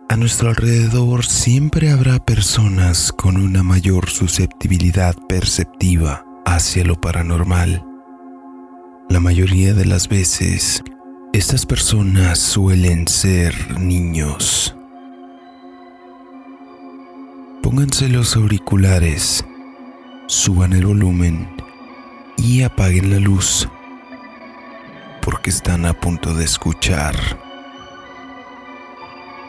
A nuestro alrededor siempre habrá personas con una mayor susceptibilidad perceptiva hacia lo paranormal. La mayoría de las veces, estas personas suelen ser niños. Pónganse los auriculares, suban el volumen y apaguen la luz, porque están a punto de escuchar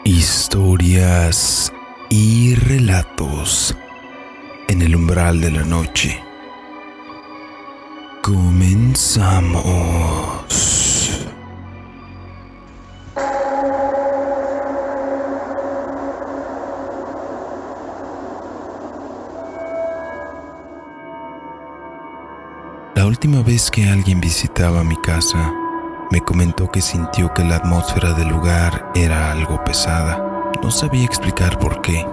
historias y relatos en el umbral de la noche. Comenzamos. La última vez que alguien visitaba mi casa, me comentó que sintió que la atmósfera del lugar era algo pesada. No sabía explicar por qué,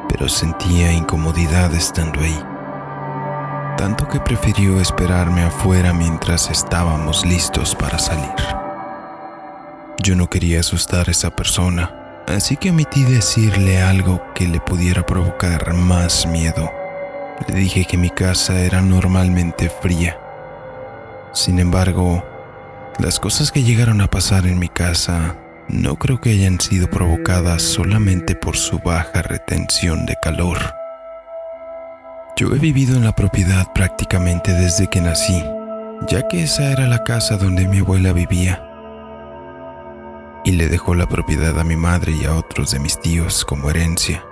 pero sentía incomodidad estando ahí. Tanto que prefirió esperarme afuera mientras estábamos listos para salir. Yo no quería asustar a esa persona, así que omití decirle algo que le pudiera provocar más miedo. Le dije que mi casa era normalmente fría. Sin embargo, las cosas que llegaron a pasar en mi casa no creo que hayan sido provocadas solamente por su baja retención de calor. Yo he vivido en la propiedad prácticamente desde que nací, ya que esa era la casa donde mi abuela vivía. Y le dejó la propiedad a mi madre y a otros de mis tíos como herencia.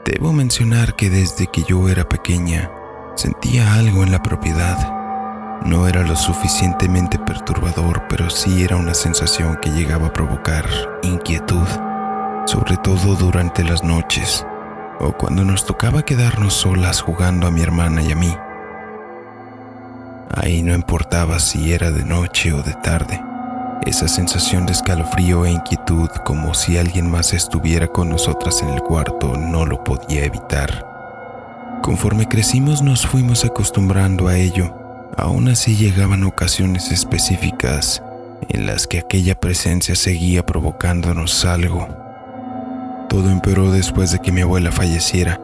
Debo mencionar que desde que yo era pequeña, sentía algo en la propiedad. No era lo suficientemente perturbador, pero sí era una sensación que llegaba a provocar inquietud, sobre todo durante las noches, o cuando nos tocaba quedarnos solas jugando a mi hermana y a mí. Ahí no importaba si era de noche o de tarde, esa sensación de escalofrío e inquietud, como si alguien más estuviera con nosotras en el cuarto, no lo podía evitar. Conforme crecimos nos fuimos acostumbrando a ello. Aún así llegaban ocasiones específicas en las que aquella presencia seguía provocándonos algo. Todo empeoró después de que mi abuela falleciera,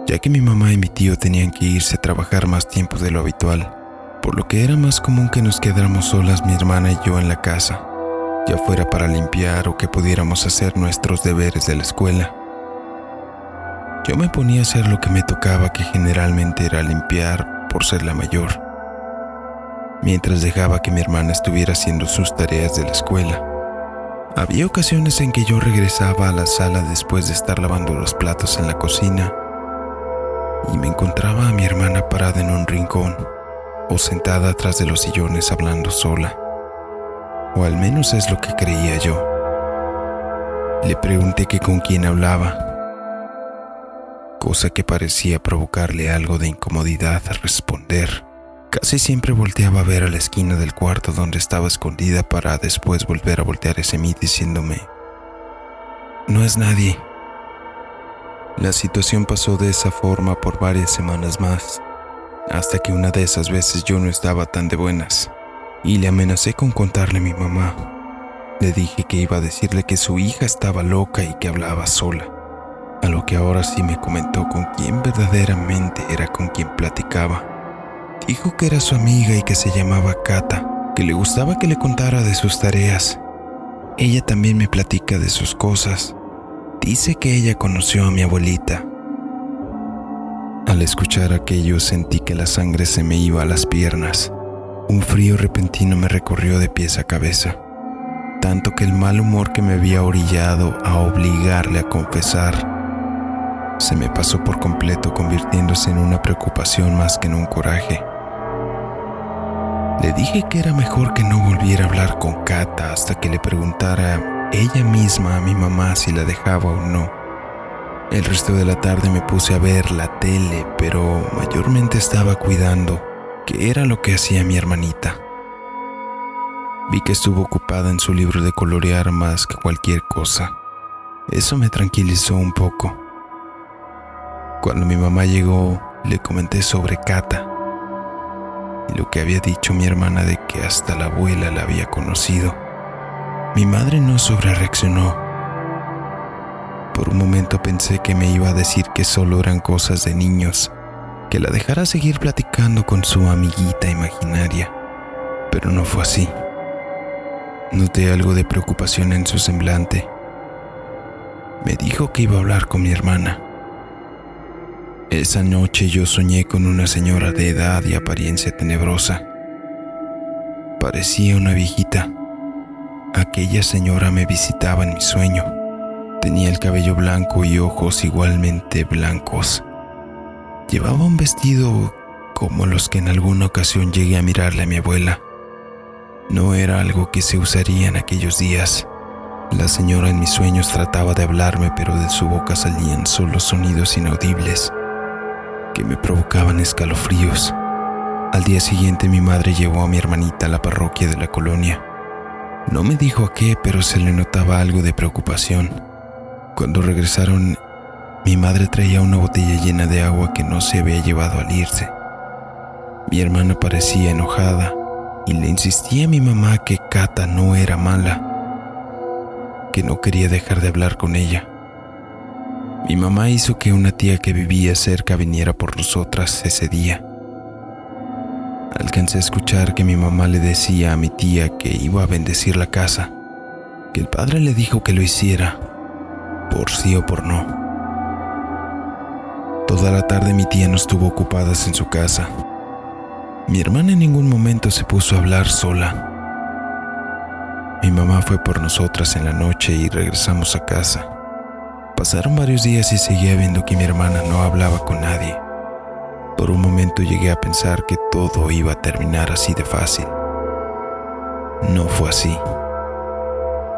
ya que mi mamá y mi tío tenían que irse a trabajar más tiempo de lo habitual, por lo que era más común que nos quedáramos solas mi hermana y yo en la casa, ya fuera para limpiar o que pudiéramos hacer nuestros deberes de la escuela. Yo me ponía a hacer lo que me tocaba, que generalmente era limpiar por ser la mayor, mientras dejaba que mi hermana estuviera haciendo sus tareas de la escuela. Había ocasiones en que yo regresaba a la sala después de estar lavando los platos en la cocina y me encontraba a mi hermana parada en un rincón o sentada atrás de los sillones hablando sola, o al menos es lo que creía yo. Le pregunté que con quién hablaba, cosa que parecía provocarle algo de incomodidad al responder. Casi siempre volteaba a ver a la esquina del cuarto donde estaba escondida para después volver a voltear hacia mí diciéndome: «No es nadie». La situación pasó de esa forma por varias semanas más, hasta que una de esas veces yo no estaba tan de buenas y le amenacé con contarle a mi mamá. Le dije que iba a decirle que su hija estaba loca y que hablaba sola, a lo que ahora sí me comentó con quién verdaderamente era con quien platicaba. Dijo que era su amiga y que se llamaba Cata, que le gustaba que le contara de sus tareas. Ella también me platica de sus cosas. Dice que ella conoció a mi abuelita. Al escuchar aquello sentí que la sangre se me iba a las piernas. Un frío repentino me recorrió de pies a cabeza, tanto que el mal humor que me había orillado a obligarle a confesar se me pasó por completo, convirtiéndose en una preocupación más que en un coraje. Le dije que era mejor que no volviera a hablar con Cata hasta que le preguntara ella misma a mi mamá si la dejaba o no. El resto de la tarde me puse a ver la tele, pero mayormente estaba cuidando, que era lo que hacía mi hermanita. Vi que estuvo ocupada en su libro de colorear más que cualquier cosa. Eso me tranquilizó un poco. Cuando mi mamá llegó, Le comenté sobre Cata y lo que había dicho mi hermana de que hasta la abuela la había conocido. Mi madre no sobrereaccionó. Por un momento pensé que me iba a decir que solo eran cosas de niños, que la dejara seguir platicando con su amiguita imaginaria, pero no fue así. Noté algo de preocupación en su semblante. Me dijo que iba a hablar con mi hermana. Esa noche yo soñé con una señora de edad y apariencia tenebrosa. Parecía una viejita. Aquella señora me visitaba en mi sueño. Tenía el cabello blanco y ojos igualmente blancos. Llevaba un vestido como los que en alguna ocasión llegué a mirarle a mi abuela. No era algo que se usaría en aquellos días. La señora en mis sueños trataba de hablarme, pero de su boca salían solo sonidos inaudibles que me provocaban escalofríos. Al día siguiente mi madre llevó a mi hermanita a la parroquia de la colonia. No me dijo a qué, pero se le notaba algo de preocupación. Cuando regresaron, mi madre traía una botella llena de agua que no se había llevado al irse. Mi hermana parecía enojada y le insistía a mi mamá que Cata no era mala, que no quería dejar de hablar con ella. Mi mamá hizo que una tía que vivía cerca viniera por nosotras ese día. Alcancé a escuchar que mi mamá le decía a mi tía que iba a bendecir la casa, que el padre le dijo que lo hiciera, por sí o por no. Toda la tarde mi tía no estuvo ocupadas en su casa. Mi hermana en ningún momento se puso a hablar sola. Mi mamá fue por nosotras en la noche y regresamos a casa. Pasaron varios días y seguía viendo que mi hermana no hablaba con nadie. Por un momento llegué a pensar que todo iba a terminar así de fácil. No fue así.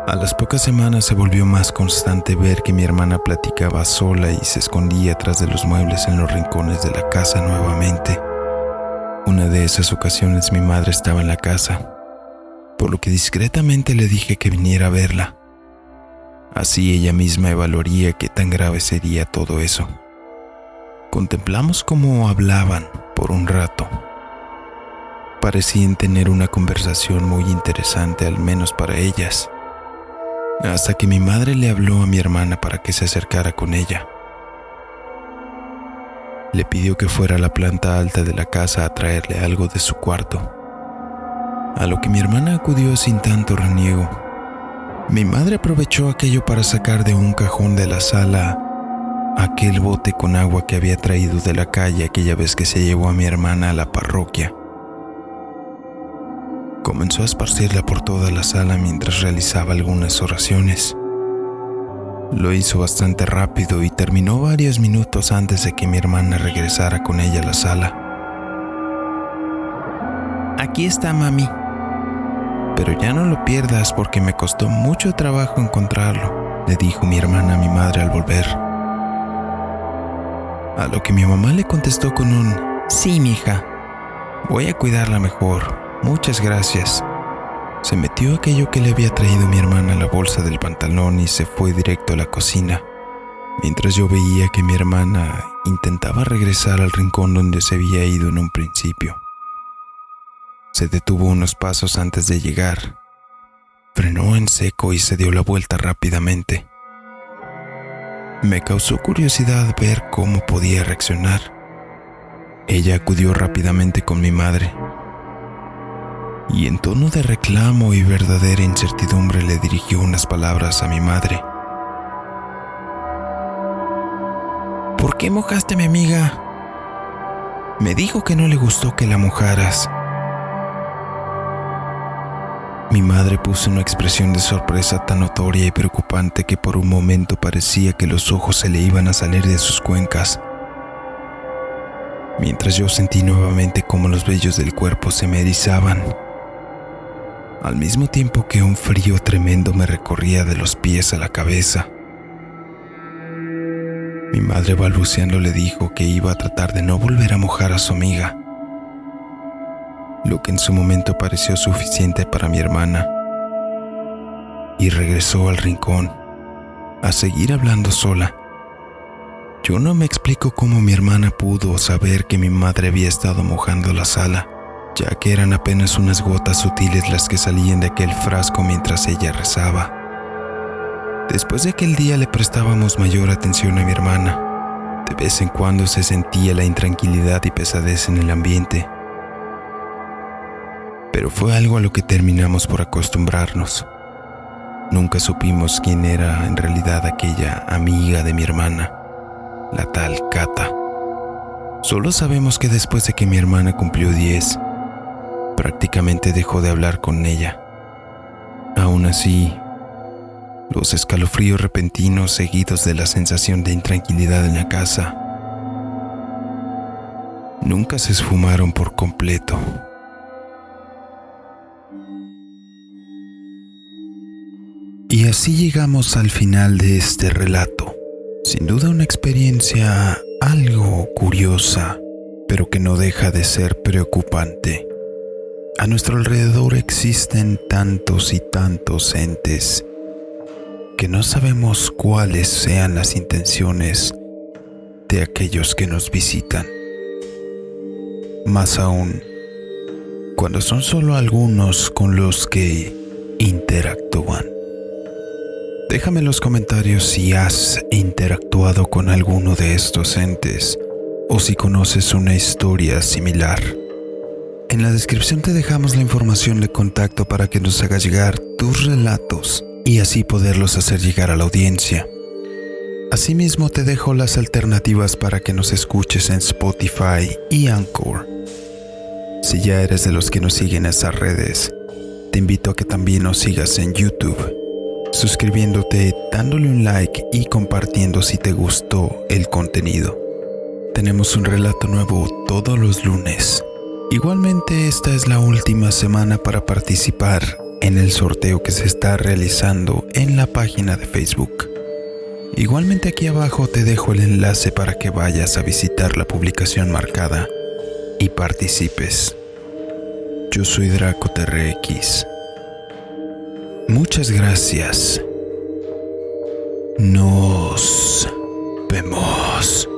A las pocas semanas se volvió más constante ver que mi hermana platicaba sola y se escondía tras de los muebles en los rincones de la casa nuevamente. Una de esas ocasiones mi madre estaba en la casa, por lo que discretamente le dije que viniera a verla. Así ella misma evaluaría qué tan grave sería todo eso. Contemplamos cómo hablaban por un rato. Parecían tener una conversación muy interesante, al menos para ellas, hasta que mi madre le habló a mi hermana para que se acercara con ella. Le pidió que fuera a la planta alta de la casa a traerle algo de su cuarto, a lo que mi hermana acudió sin tanto reniego. Mi madre aprovechó aquello para sacar de un cajón de la sala aquel bote con agua que había traído de la calle aquella vez que se llevó a mi hermana a la parroquia. Comenzó a esparcirla por toda la sala mientras realizaba algunas oraciones. Lo hizo bastante rápido y terminó varios minutos antes de que mi hermana regresara con ella a la sala. «Aquí está, mami. Pero ya no lo pierdas porque me costó mucho trabajo encontrarlo», le dijo mi hermana a mi madre al volver. A lo que mi mamá le contestó con un «Sí, mija. Voy a cuidarla mejor. Muchas gracias». Se metió aquello que le había traído mi hermana a la bolsa del pantalón y se fue directo a la cocina, mientras yo veía que mi hermana intentaba regresar al rincón donde se había ido en un principio. Se detuvo unos pasos antes de llegar, frenó en seco y se dio la vuelta rápidamente. Me causó curiosidad ver cómo podía reaccionar. Ella acudió rápidamente con mi madre y en tono de reclamo y verdadera incertidumbre le dirigió unas palabras a mi madre. «¿Por qué mojaste a mi amiga? Me dijo que no le gustó que la mojaras». Mi madre puso una expresión de sorpresa tan notoria y preocupante que por un momento parecía que los ojos se le iban a salir de sus cuencas, mientras yo sentí nuevamente cómo los vellos del cuerpo se me erizaban, al mismo tiempo que un frío tremendo me recorría de los pies a la cabeza. Mi madre balbuceando le dijo que iba a tratar de no volver a mojar a su amiga, lo que en su momento pareció suficiente para mi hermana, y regresó al rincón a seguir hablando sola. Yo no me explico cómo mi hermana pudo saber que mi madre había estado mojando la sala, ya que eran apenas unas gotas sutiles las que salían de aquel frasco mientras ella rezaba. Después de aquel día le prestábamos mayor atención a mi hermana. De vez en cuando se sentía la intranquilidad y pesadez en el ambiente, pero fue algo a lo que terminamos por acostumbrarnos. Nunca supimos quién era en realidad aquella amiga de mi hermana, la tal Cata. Solo sabemos que después de que mi hermana cumplió 10, prácticamente dejó de hablar con ella. Aún así, los escalofríos repentinos seguidos de la sensación de intranquilidad en la casa nunca se esfumaron por completo. Y así llegamos al final de este relato. Sin duda una experiencia algo curiosa, pero que no deja de ser preocupante. A nuestro alrededor existen tantos y tantos entes que no sabemos cuáles sean las intenciones de aquellos que nos visitan. Más aún, cuando son solo algunos con los que interactúan. Déjame en los comentarios si has interactuado con alguno de estos entes o si conoces una historia similar. En la descripción te dejamos la información de contacto para que nos hagas llegar tus relatos y así poderlos hacer llegar a la audiencia. Asimismo te dejo las alternativas para que nos escuches en Spotify y Anchor. Si ya eres de los que nos siguen en esas redes, te invito a que también nos sigas en YouTube, suscribiéndote, dándole un like y compartiendo si te gustó el contenido. Tenemos un relato nuevo todos los lunes. Igualmente esta es la última semana para participar en el sorteo que se está realizando en la página de Facebook. Igualmente aquí abajo te dejo el enlace para que vayas a visitar la publicación marcada y participes. Yo soy DracoTRX. Muchas gracias. Nos vemos.